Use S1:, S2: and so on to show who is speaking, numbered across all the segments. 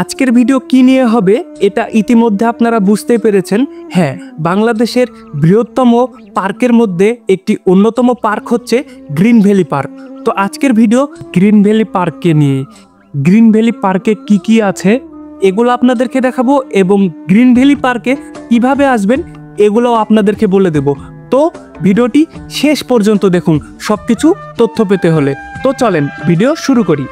S1: আজকের ভিডিও কি নিয়ে হবে এটা ইতিমধ্যে আপনারা বুঝতে পেরেছেন। হ্যাঁ, বাংলাদেশের বৃহত্তম পার্কের মধ্যে একটি অন্যতম পার্ক হচ্ছে গ্রিন ভ্যালি পার্ক। তো আজকের ভিডিও গ্রিন ভ্যালি পার্ককে নিয়ে। গ্রিন ভ্যালি পার্কে কি কি আছে এগুলো আপনাদেরকে দেখাবো, এবং গ্রিন ভ্যালি পার্কে কিভাবে আসবেন এগুলোও আপনাদেরকে বলে দেব। তো ভিডিওটি শেষ পর্যন্ত দেখুন সবকিছু তথ্য পেতে হলে। তো চলেন ভিডিও শুরু করি।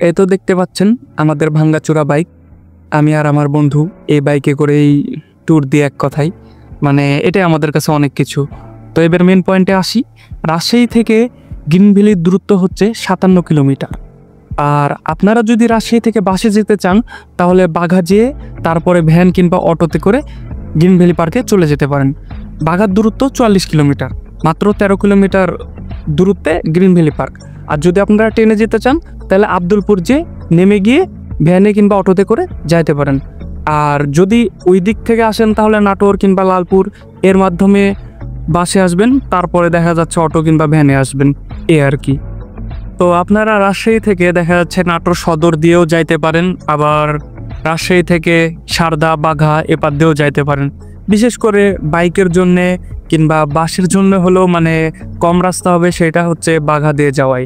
S1: এই তো দেখতে পাচ্ছেন আমাদের ভাঙ্গাচোরা বাইক। আমি আর আমার বন্ধু এই বাইকে করেই ট্যুর দিয়ে, এক কথাই মানে এটাই আমাদের কাছে অনেক কিছু। তো এবার মেন পয়েন্টে আসি। রাজশাহী থেকে গ্রিন ভ্যালির দূরত্ব হচ্ছে 57 কিলোমিটার। আর আপনারা যদি রাজশাহী থেকে বাসে যেতে চান তাহলে বাঘা যেয়ে তারপরে ভ্যান কিংবা অটোতে করে গ্রিন ভ্যালি পার্কে চলে যেতে পারেন। বাঘার দূরত্ব 44 কিলোমিটার, মাত্র 13 কিলোমিটার দূরত্বে গ্রিন ভ্যালি পার্ক। আর যদি আপনারা ট্রেনে যেতে চান তাহলে আব্দুলপুর যে নেমে গিয়ে ভ্যানে কিংবা অটোতে করে যাইতে পারেন। আর যদি ওই দিক থেকে আসেন তাহলে নাটোর কিংবা লালপুর এর মাধ্যমে বাসে আসবেন, তারপরে দেখা যাচ্ছে অটো কিংবা ভ্যানে আসবেন, এ আর কি। তো আপনারা রাজশাহী থেকে দেখা যাচ্ছে নাটোর সদর দিয়েও যাইতে পারেন, আবার রাজশাহী থেকে সারদা বাঘা এপার দিয়েও যাইতে পারেন। বিশেষ করে বাইকের জন্যে কিংবা বাসের জন্য হলেও মানে কম রাস্তা হবে, সেটা হচ্ছে বাঘা দিয়ে যাওয়াই।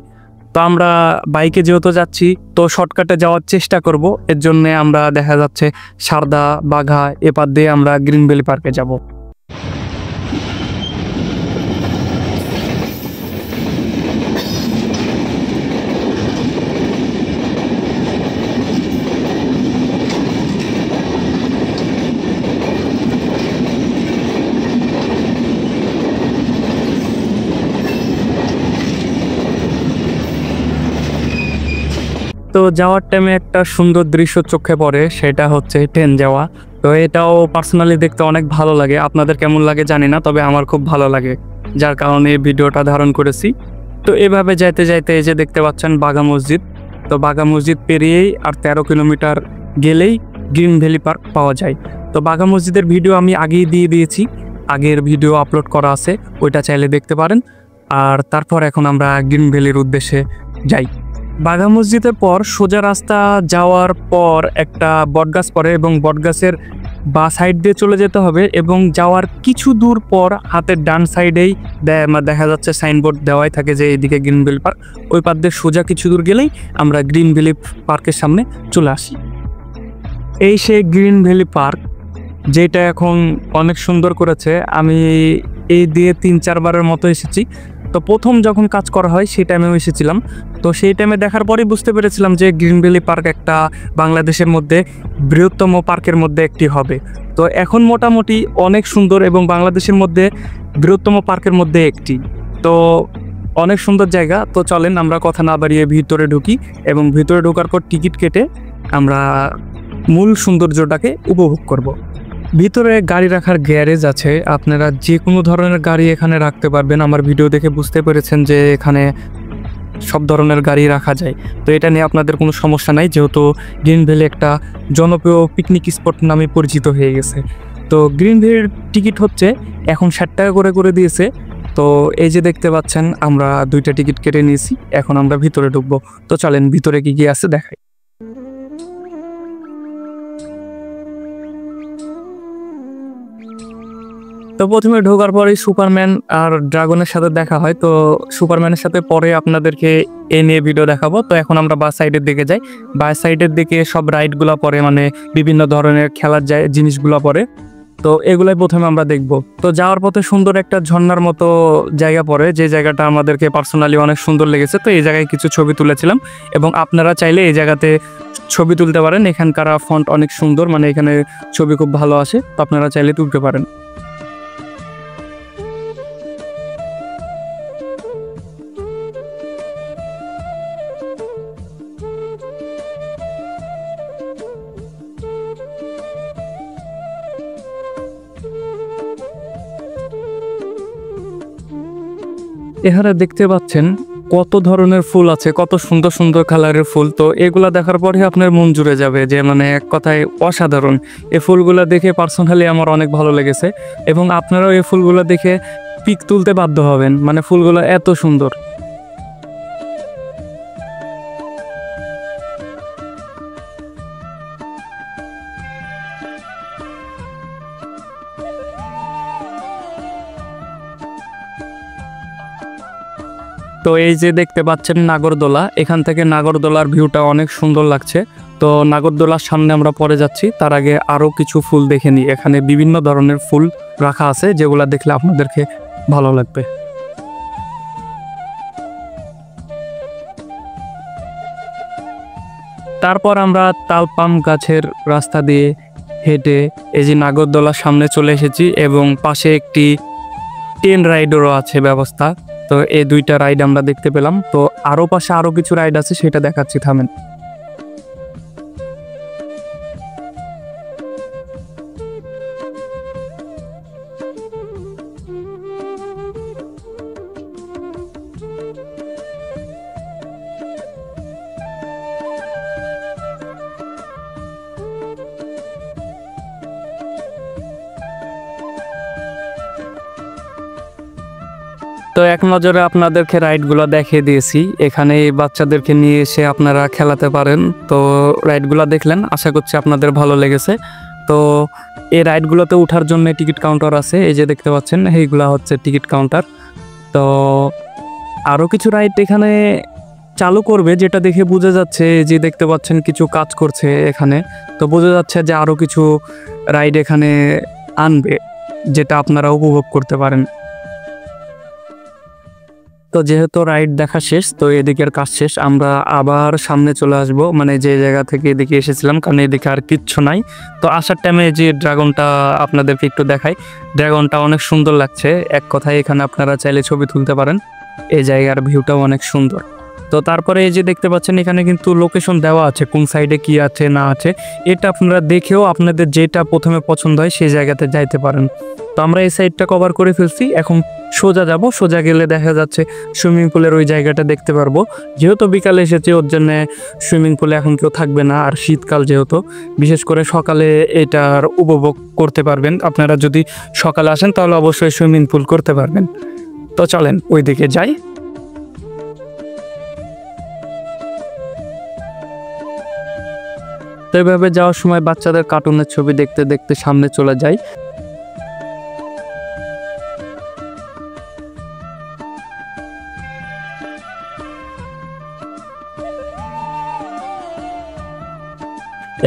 S1: তো আমরা বাইকে যেহেতু যাচ্ছি তো শর্টকাটে যাওয়ার চেষ্টা করব, এর জন্যে আমরা দেখা যাচ্ছে সারদা বাঘা এপার দিয়ে আমরা গ্রিন ভ্যালি পার্কে যাব। তো যাওয়ার টাইমে একটা সুন্দর দৃশ্য চোখে পড়ে, সেটা হচ্ছে ট্রেন যাওয়া। তো এটাও পার্সোনালি দেখতে অনেক ভালো লাগে। আপনাদের কেমন লাগে জানি না, তবে আমার খুব ভালো লাগে, যার কারণে এই ভিডিওটা ধারণ করেছি। তো এভাবে যাইতে যাইতে এই যে দেখতে পাচ্ছেন বাঘা মসজিদ। তো বাঘা মসজিদ পেরিয়েই আর 13 কিলোমিটার গেলেই গ্রিন ভ্যালি পার্ক পাওয়া যায়। তো বাঘা মসজিদের ভিডিও আমি আগেই দিয়ে দিয়েছি, আগের ভিডিও আপলোড করা আছে, ওইটা চাইলে দেখতে পারেন। আর তারপর এখন আমরা গ্রিন ভ্যালির উদ্দেশ্যে যাই। বাঘা মসজিদের পর সোজা রাস্তা যাওয়ার পর একটা বটগাছ পড়ে, এবং বটগাছের বা সাইড দিয়ে চলে যেতে হবে, এবং যাওয়ার কিছু দূর পর হাতের ডান সাইডেই দেখা যাচ্ছে সাইনবোর্ড দেওয়াই থাকে যে এইদিকে গ্রিন ভ্যালি পার্ক। ওই পার দিয়ে সোজা কিছু দূর গেলেই আমরা গ্রিন ভ্যালি পার্কের সামনে চলে আসি। এই সেই গ্রিন ভ্যালি পার্ক, যেটা এখন অনেক সুন্দর করেছে। আমি এই দিয়ে 3-4 বারের মতো এসেছি। তো প্রথম যখন কাজ করা হয় সেই টাইমেও এসেছিলাম। তো সেই টাইমে দেখার পরেই বুঝতে পেরেছিলাম যে গ্রিন ভ্যালি পার্ক একটা বাংলাদেশের মধ্যে বৃহত্তম পার্কের মধ্যে একটি হবে। তো এখন মোটামুটি অনেক সুন্দর, এবং বাংলাদেশের মধ্যে বৃহত্তম পার্কের মধ্যে একটি। তো অনেক সুন্দর জায়গা। তো চলেন আমরা কথা না বাড়িয়ে ভিতরে ঢুকি, এবং ভিতরে ঢোকার পর টিকিট কেটে আমরা মূল সৌন্দর্যটাকে উপভোগ করব। ভিতরে গাড়ি রাখার গ্যারেজ আছে, আপনারা যে কোনো ধরনের গাড়ি এখানে রাখতে পারবেন। আমার ভিডিও দেখে বুঝতে পেরেছেন যে এখানে সব ধরনের গাড়ি রাখা যায়। তো এটা নিয়ে আপনাদের কোনো সমস্যা নাই, যেহেতু গ্রিন ভ্যালি একটা জনপ্রিয় পিকনিক স্পট নামে পরিচিত হয়ে গেছে। তো গ্রিন ভ্যালির টিকিট হচ্ছে এখন 60 টাকা করে দিয়েছে। তো এই যে দেখতে পাচ্ছেন আমরা 2টা টিকিট কেটে নিয়েছি, এখন আমরা ভিতরে ঢুকবো। তো চলেন ভিতরে কি কি আছে দেখাই। তো প্রথমে ঢোকার পরেই সুপারম্যান আর ড্রাগনের সাথে দেখা হয়। তো সুপারম্যানের সাথে পরে আপনাদেরকে এ নিয়ে ভিডিও দেখাবো। তো এখন আমরা বাস সাইডের দিকে যাই। বাস সাইডের দিকে সব রাইডগুলো পরে, মানে বিভিন্ন ধরনের খেলার জিনিসগুলো পরে। তো এগুলাই প্রথমে আমরা দেখব। তো যাওয়ার পথে সুন্দর একটা ঝর্ণার মতো জায়গা পড়ে, যে জায়গাটা আমাদেরকে পার্সোনালি অনেক সুন্দর লেগেছে। তো এই জায়গায় কিছু ছবি তুলেছিলাম, এবং আপনারা চাইলে এই জায়গাতে ছবি তুলতে পারেন। এখানকার ফন্ট অনেক সুন্দর, মানে এখানে ছবি খুব ভালো আসে। তো আপনারা চাইলে তুলতে পারেন। এখানে দেখতে পাচ্ছেন কত ধরনের ফুল আছে, কত সুন্দর সুন্দর কালারের ফুল। তো এগুলা দেখার পরে আপনার মন জুড়ে যাবে, যে মানে এক কথায় অসাধারণ। এই ফুলগুলা দেখে পার্সোনালি আমার অনেক ভালো লেগেছে, এবং আপনারাও এই ফুলগুলা দেখে পিক তুলতে বাধ্য হবেন, মানে ফুলগুলো এত সুন্দর। তো এই যে দেখতে পাচ্ছেন নাগরদোলা, এখান থেকে নাগরদোলার ভিউটা অনেক সুন্দর লাগছে। তো নাগরদোলার সামনে আমরা পরে যাচ্ছি, তার আগে আরও কিছু ফুল দেখে নিই। এখানে বিভিন্ন ধরনের ফুল রাখা আছে, যেগুলো দেখলে আপনাদেরকে ভালো লাগবে। তারপর আমরা তালপাম গাছের রাস্তা দিয়ে হেঁটে এই যে নাগরদোলার সামনে চলে এসেছি, এবং পাশে একটি ট্রেন রাইডেরও আছে ব্যবস্থা। তো এই দুইটা রাইড আমরা দেখতে পেলাম। তো আরও পাশে আরও কিছু রাইড আছে, সেটা দেখাচ্ছি, থামেন। তো এক নজরে আপনাদেরকে রাইডগুলো দেখিয়ে দিয়েছি। এখানে বাচ্চাদেরকে নিয়ে এসে আপনারা খেলাতে পারেন। তো রাইডগুলো দেখলেন, আশা করছি আপনাদের ভালো লেগেছে। তো এই রাইডগুলোতে ওঠার জন্য টিকিট কাউন্টার আছে, এই যে দেখতে পাচ্ছেন, এইগুলা হচ্ছে টিকিট কাউন্টার। তো আরও কিছু রাইড এখানে চালু করবে, যেটা দেখে বোঝা যাচ্ছে, যে দেখতে পাচ্ছেন কিছু কাজ করছে এখানে। তো বোঝা যাচ্ছে যে আরও কিছু রাইড এখানে আনবে, যেটা আপনারা উপভোগ করতে পারেন। তো যেহেতু রাইড দেখা শেষ, তো এদিকের কাজ শেষ, আমরা আবার সামনে চলে আসব, মানে যে জায়গা থেকে এদিকে এসেছিলাম, কারণ এদিকে আর কিচ্ছু নাই। তো আসার টাইমে যে ড্রাগনটা আপনাদেরকে একটু দেখাই, ড্রাগনটা অনেক সুন্দর লাগছে। এক কথায় এখানে আপনারা চাইলে ছবি তুলতে পারেন, এই জায়গার ভিউটাও অনেক সুন্দর। তো তারপরে এই যে দেখতে পাচ্ছেন, এখানে কিন্তু লোকেশন দেওয়া আছে, কোন সাইডে কি আছে না আছে, এটা আপনারা দেখেও আপনাদের যেটা প্রথমে পছন্দ হয় সেই জায়গাতে যাইতে পারেন। তো আমরা এই সাইডটা কভার করে ফেলছি, এখন সোজা যাব। সোজা গেলে দেখা যাচ্ছে সুইমিং পুলের ওই জায়গাটা দেখতে পারবো। যেহেতু বিকালে এসেছে, ওর জন্য সুইমিং পুলে এখন কেউ থাকবে না, আর শীতকাল যেহেতু, বিশেষ করে সকালে এটার উপভোগ করতে পারবেন। আপনারা যদি সকালে আসেন তাহলে অবশ্যই সুইমিং পুল করতে পারবেন। তো চলেন ওইদিকে যাই। তো এভাবে যাওয়ার সময় বাচ্চাদের কার্টুনের ছবি দেখতে দেখতে সামনে চলে যাই।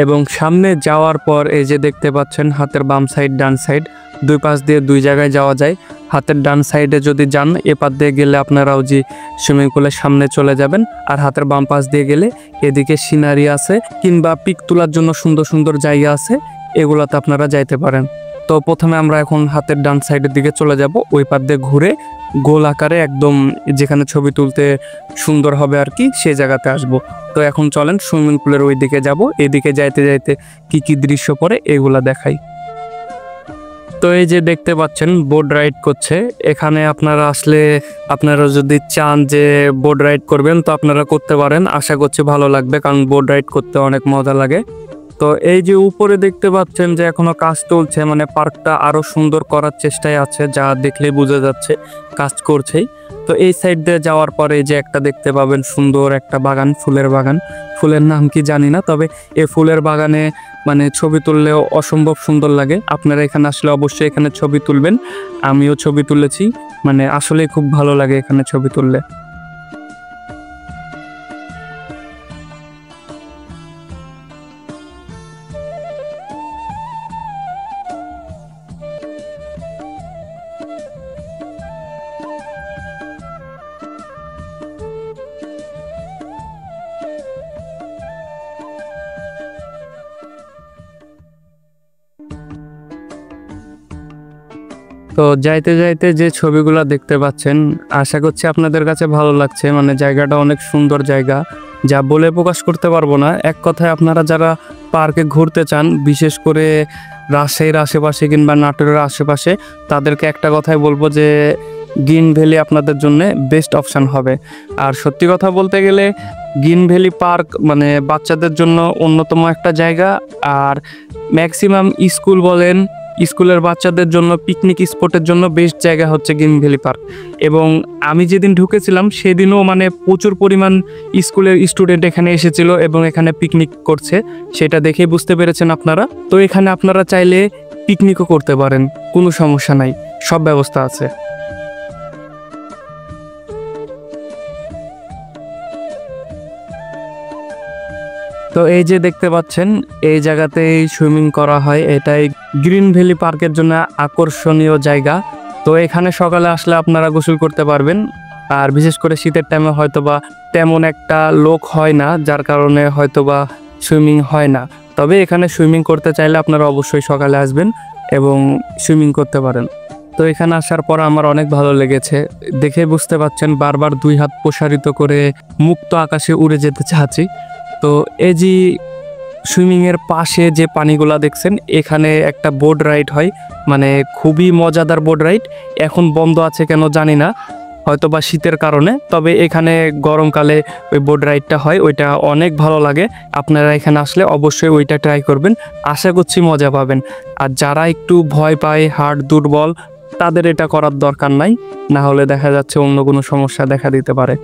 S1: এবং সামনে যাওয়ার পর এই যে দেখতে পাচ্ছেন, হাতের বাম সাইড ডান সাইড দুই পাশ দিয়ে দুই জায়গায় যাওয়া যায়। হাতের ডান সাইডে যদি যান, এপার দিয়ে গেলে আপনারাও যে সুইমিং পুলের সামনে চলে যাবেন, আর হাতের বাম পাশ দিয়ে গেলে এদিকে সিনারি আছে, কিংবা পিক তোলার জন্য সুন্দর সুন্দর জায়গা আছে, এগুলোতে আপনারা যাইতে পারেন। তো প্রথমে আমরা এখন হাতের ডান সাইডের দিকে চলে যাব, ওই পার দিয়ে ঘুরে গোল আকারে একদম যেখানে ছবি তুলতে সুন্দর হবে আর কি, সেই জায়গাতে আসব। তো এখন চলেন সুইমিং পুলের ওই দিকে যাব। এদিকে যাইতে যাইতে কি কি দৃশ্য পড়ে এগুলা দেখাই। তো এই যে দেখতে পাচ্ছেন বোট রাইড করছে এখানে। আপনারা আসলে আপনারা যদি চান যে বোট রাইড করবেন, তো আপনারা করতে পারেন। আশা করছি ভালো লাগবে, কারণ বোট রাইড করতে অনেক মজা লাগে। তো এই যে উপরে দেখতে পাচ্ছেন যে এখনো কাজ চলছে, মানে পার্কটা আরো সুন্দর করার চেষ্টায় আছে, যা দেখলেই বোঝা যাচ্ছে কাজ করছেই। তো এই সাইড দিয়ে যাওয়ার পরে যে একটা দেখতে পাবেন সুন্দর একটা বাগান, ফুলের বাগান। ফুলের নাম কি জানি না, তবে এই ফুলের বাগানে মানে ছবি তুললেও অসম্ভব সুন্দর লাগে। আপনারা এখানে আসলে অবশ্যই এখানে ছবি তুলবেন, আমিও ছবি তুলেছি, মানে আসলে খুব ভালো লাগে এখানে ছবি তুললে। তো যাইতে যাইতে যে ছবিগুলো দেখতে পাচ্ছেন, আশা করছি আপনাদের কাছে ভালো লাগছে। মানে জায়গাটা অনেক সুন্দর জায়গা, যা বলে প্রকাশ করতে পারবো না। এক কথায় আপনারা যারা পার্কে ঘুরতে চান, বিশেষ করে রাজশাহীর আশেপাশে কিংবা নাটোরের আশেপাশে, তাদেরকে একটা কথাই বলবো যে গ্রিন ভ্যালি আপনাদের জন্য বেস্ট অপশান হবে। আর সত্যি কথা বলতে গেলে গ্রিন ভ্যালি পার্ক মানে বাচ্চাদের জন্য অন্যতম একটা জায়গা। আর ম্যাক্সিমাম স্কুল বলেন, স্কুলের বাচ্চাদের জন্য পিকনিক স্পটের জন্য বেস্ট জায়গা হচ্ছে গ্রিন ভ্যালি পার্ক। এবং আমি যেদিন ঢুকেছিলাম সেদিনও মানে প্রচুর পরিমাণ স্কুলের স্টুডেন্ট এখানে এসেছিল এবং এখানে পিকনিক করছে, সেটা দেখেই বুঝতে পেরেছেন আপনারা। তো এখানে আপনারা চাইলে পিকনিকও করতে পারেন, কোনো সমস্যা নাই, সব ব্যবস্থা আছে। তো এই যে দেখতে পাচ্ছেন এই জায়গাতেই সুইমিং করা হয়, এটাই গ্রিন ভ্যালি পার্কের জন্য আকর্ষণীয় জায়গা। তো এখানে সকালে আসলে আপনারা গোসল করতে পারবেন। আর বিশেষ করে শীতের টাইমে হয়তোবা তেমন একটা লোক হয় না, যার কারণে হয়তোবা সুইমিং হয় না। তবে এখানে সুইমিং করতে চাইলে আপনারা অবশ্যই সকালে আসবেন এবং সুইমিং করতে পারেন। তো এখানে আসার পর আমার অনেক ভালো লেগেছে, দেখে বুঝতে পাচ্ছেন বারবার 2 হাত প্রসারিত করে মুক্ত আকাশে উড়ে যেতে চাচ্ছি। তো এই যে সুইমিংয়ের পাশে যে পানিগুলা দেখছেন, এখানে একটা বোট রাইড হয়, মানে খুবই মজাদার বোট রাইড। এখন বন্ধ আছে কেন জানি না, হয়তো বা শীতের কারণে। তবে এখানে গরমকালে ওই বোট রাইডটা হয়, ওইটা অনেক ভালো লাগে। আপনারা এখানে আসলে অবশ্যই ওইটা ট্রাই করবেন, আশা করছি মজা পাবেন। আর যারা একটু ভয় পায়, হার্ট দুর্বল, তাদের এটা করার দরকার নাই, না হলে দেখা যাচ্ছে অন্য কোনো সমস্যা দেখা দিতে পারে।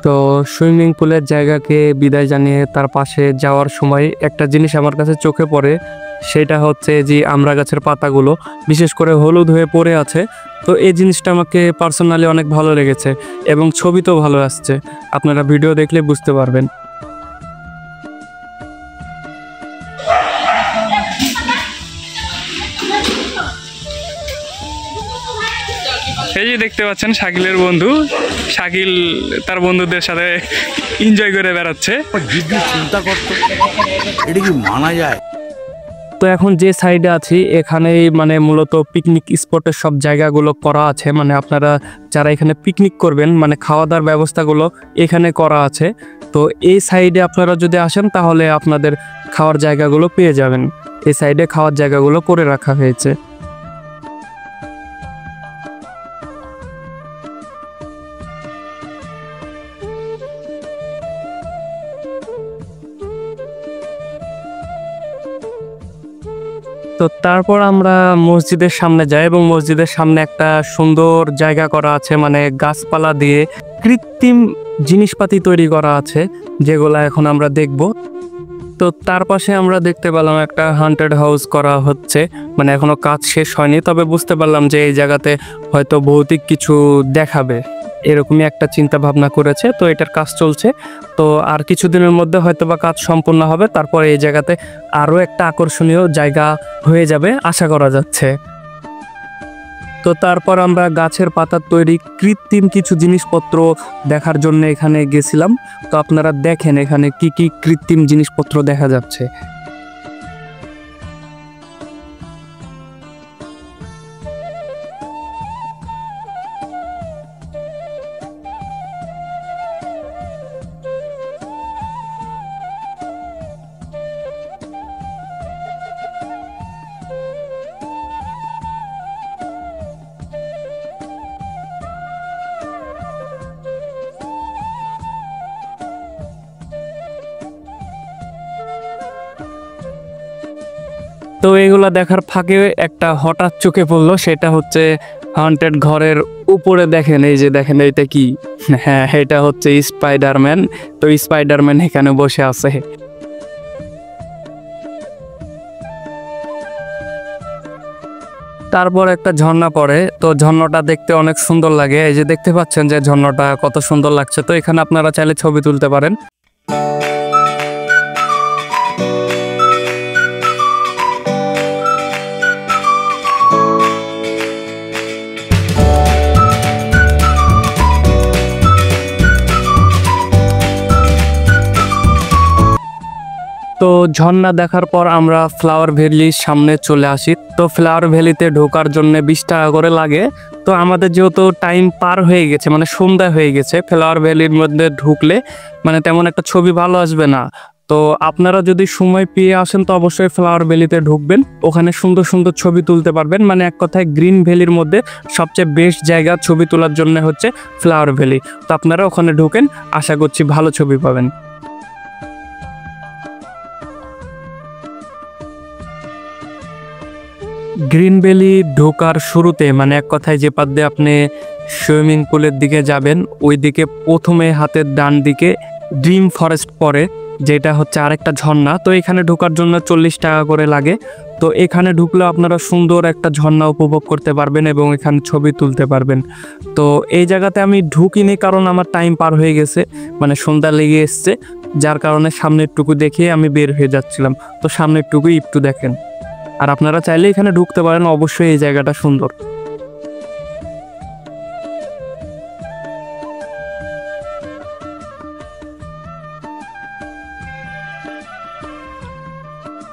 S1: তো সুইমিং পুলের জায়গাকে বিদায় জানিয়ে তার পাশে যাওয়ার সময় একটা জিনিস আমার কাছে চোখে পড়ে, সেটা হচ্ছে যে আমড়া গাছের পাতাগুলো বিশেষ করে হলুদ হয়ে পড়ে আছে। তো এই জিনিসটা আমাকে পার্সোনালি অনেক ভালো লেগেছে এবং ছবিতেও ভালো আসছে, আপনারা ভিডিও দেখলে বুঝতে পারবেন। এই যে দেখতে পাচ্ছেন শাকিলের বন্ধু, শাকিল তার বন্ধুদের সাথে এনজয় করে বেড়াচ্ছে।
S2: চিন্তা করতো এটা কি মানা যায়?
S1: তো এখন যে সাইডে আছি এখানেই মানে মূলত পিকনিক স্পটের সব জায়গাগুলো করা আছে, মানে আপনারা যারা এখানে পিকনিক করবেন মানে খাওয়া দাওয়ার ব্যবস্থাগুলো এখানে করা আছে। তো এই সাইডে আপনারা যদি আসেন তাহলে আপনাদের খাওয়ার জায়গাগুলো পেয়ে যাবেন, এই সাইডে খাওয়ার জায়গাগুলো করে রাখা হয়েছে। তো তারপর আমরা মসজিদের সামনে যাই এবং মসজিদের সামনে একটা সুন্দর জায়গা করা আছে, মানে গাছপালা দিয়ে কৃত্রিম জিনিসপাতি তৈরি করা আছে, যেগুলা এখন আমরা দেখব। তো তার পাশে আমরা দেখতে পেলাম একটা হান্টেড হাউস করা হচ্ছে, মানে এখনো কাজ শেষ হয়নি, তবে বুঝতে পারলাম যে এই জায়গাতে হয়তো ভৌতিক কিছু দেখাবে, এরকমই একটা চিন্তা ভাবনা করেছে। তো এটার কাজ চলছে, তো আর কিছুদিনের মধ্যে হয়তো বা কাজ সম্পূর্ণ হবে, তারপরে এই জায়গাতে আরও একটা আকর্ষণীয় জায়গা হয়ে যাবে আশা করা যাচ্ছে। তো তারপর আমরা গাছের পাতার তৈরি কৃত্রিম কিছু জিনিসপত্র দেখার জন্য এখানে গেছিলাম। তো আপনারা দেখেন এখানে কি কি কৃত্রিম জিনিসপত্র দেখা যাচ্ছে। তো এগুলা দেখার ফাঁকে একটা হঠাৎ চোখে পড়লো, সেটা হচ্ছে হান্টেড ঘরের উপরে দেখেন, এই যে দেখেন এটা কি, হ্যাঁ এটা হচ্ছে স্পাইডারম্যান। তো স্পাইডারম্যান এখানে বসে আছে। তারপর একটা ঝর্ণা পড়ে, তো ঝর্ণাটা দেখতে অনেক সুন্দর লাগে, এই যে দেখতে পাচ্ছেন যে ঝর্ণাটা কত সুন্দর লাগছে। তো এখানে আপনারা চাইলে ছবি তুলতে পারেন। তো ঝর্ণা দেখার পর আমরা ফ্লাওয়ার ভ্যালির সামনে চলে আসি। তো ফ্লাওয়ার ভ্যালিতে ঢোকার জন্য 20 টাকা করে লাগে। তো আমাদের যেহেতু টাইম পার হয়ে গেছে, মানে সন্ধ্যা হয়ে গেছে, ফ্লাওয়ার ভ্যালির মধ্যে ঢুকলে মানে তেমন একটা ছবি ভালো আসবে না। তো আপনারা যদি সময় পেয়ে আসেন তো অবশ্যই ফ্লাওয়ার ভ্যালিতে ঢুকবেন, ওখানে সুন্দর সুন্দর ছবি তুলতে পারবেন। মানে এক কথায় গ্রিন ভ্যালির মধ্যে সবচেয়ে বেস্ট জায়গা ছবি তোলার জন্য হচ্ছে ফ্লাওয়ার ভ্যালি। তো আপনারা ওখানে ঢুকেন, আশা করছি ভালো ছবি পাবেন। গ্রিন ভ্যালি ঢোকার শুরুতে মানে এক কথায় যে পাশ দিয়ে আপনি সুইমিং পুলের দিকে যাবেন ওই দিকে প্রথমে হাতের ডান দিকে ড্রিম ফরেস্ট পড়ে, যেটা হচ্ছে আরেকটা ঝর্ণা। তো এখানে ঢোকার জন্য 40 টাকা করে লাগে। তো এখানে ঢুকলে আপনারা সুন্দর একটা ঝর্ণা উপভোগ করতে পারবেন এবং এখানে ছবি তুলতে পারবেন। তো এই জায়গাতে আমি ঢুকিনি কারণ আমার টাইম পার হয়ে গেছে, মানে সন্ধ্যা লেগে এসছে, যার কারণে সামনের টুকু দেখে আমি বের হয়ে যাচ্ছিলাম। তো সামনের টুকু একটু দেখেন, আর আপনারা চাইলে এখানে ঢুকতে পারেন, অবশ্যই এই জায়গাটা সুন্দর।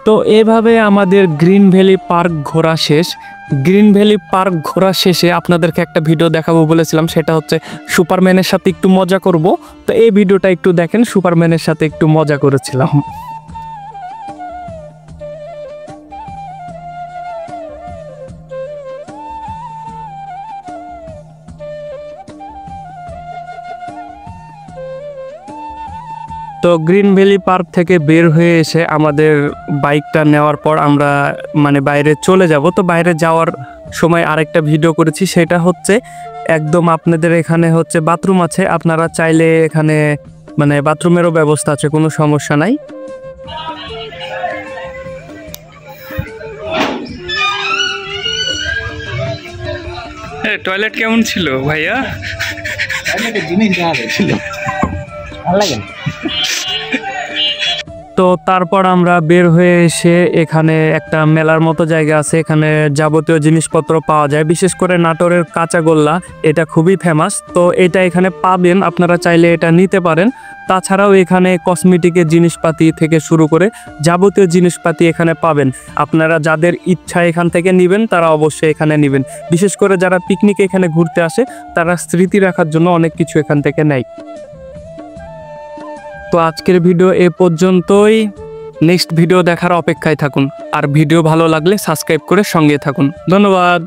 S1: তো এভাবে আমাদের গ্রিন ভ্যালি পার্ক ঘোরা শেষ। গ্রিন ভ্যালি পার্ক ঘোরা শেষে আপনাদেরকে একটা ভিডিও দেখাবো বলেছিলাম, সেটা হচ্ছে সুপারম্যানের সাথে একটু মজা করব। তো এই ভিডিওটা একটু দেখেন, সুপারম্যানের সাথে একটু মজা করেছিলাম। তো গ্রিন ভ্যালি পার্ক থেকে বের হয়ে এসে আমাদের বাইকটা নেওয়ার পর আমরা মানে বাইরে চলে যাব। তো বাইরে যাওয়ার সময় আরেকটা ভিডিও করেছি, সেটা হচ্ছে একদম আপনাদের এখানে হচ্ছে বাথরুম আছে, আপনারা চাইলে এখানে মানে বাথরুমেরও ব্যবস্থা আছে, কোনো সমস্যা নাই। টয়লেট কেমন ছিল ভাইয়া? তো তারপর আমরা বের হয়ে এসে এখানে একটা মেলার মতো জায়গা আছে, এখানে যাবতীয় জিনিসপত্র পাওয়া যায়, বিশেষ করে নাটোরের কাঁচাগোল্লা এটা খুবই ফেমাস। তো এটা এখানে পাবেন, আপনারা চাইলে এটা নিতে পারেন। তাছাড়াও এখানে কসমেটিকের জিনিসপাতি থেকে শুরু করে যাবতীয় জিনিসপাতি এখানে পাবেন। আপনারা যাদের ইচ্ছা এখান থেকে নেবেন তারা অবশ্যই এখানে নেবেন। বিশেষ করে যারা পিকনিকে এখানে ঘুরতে আসে তারা স্মৃতি রাখার জন্য অনেক কিছু এখান থেকে নেয়। তো আজকের ভিডিও এ পর্যন্তই, নেক্সট ভিডিও দেখার অপেক্ষায় থাকুন। আর ভিডিও ভালো লাগলে সাবস্ক্রাইব করে সঙ্গে থাকুন। ধন্যবাদ।